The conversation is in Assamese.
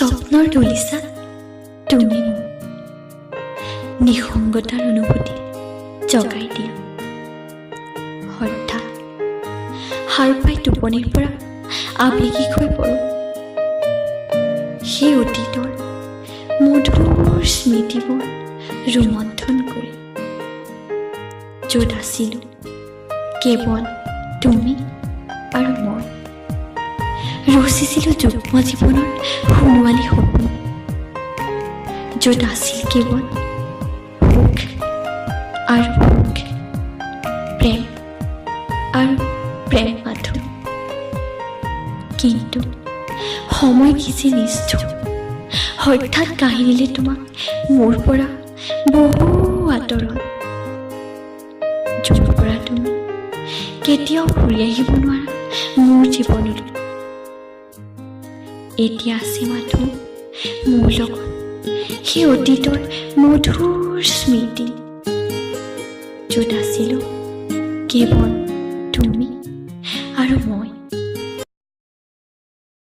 স্বপ্নৰ দলিচা তুমি মোক নিসংগতাৰ অনুভূতি জগাই দিয়া। হঠাৎ সাৰ পাই টোপনিৰ পৰা আৱেগিক হৈ পৰোঁ। সেই অতীতৰ মধুৰ স্মৃতিবোৰ ৰোমন্থন কৰি, য'ত আছিলোঁ কেৱল তুমি আৰু মই, ৰচিছিলোঁ যুগ্ম জীৱনৰ সোণোৱালী সপোন, য'ত আছিল কেৱল সুখ আৰু সুখ, প্ৰেম আৰু প্ৰেম মাথো। কিন্তু সময় কি যে নিষ্ঠুৰ, হঠাৎ কাহিনীলে তোমাক মোৰ পৰা বহু আঁতৰত, য'ৰ পৰা তুমি কেতিয়াও ঘূৰি আহিব নোৱাৰা মোৰ জীৱনলৈ। এতিয়া আছে মাথো মোৰ লগত সেই অতীতৰ মধুৰ স্মৃতি, য'ত আছিলোঁ কেৱল তুমি আৰু মই।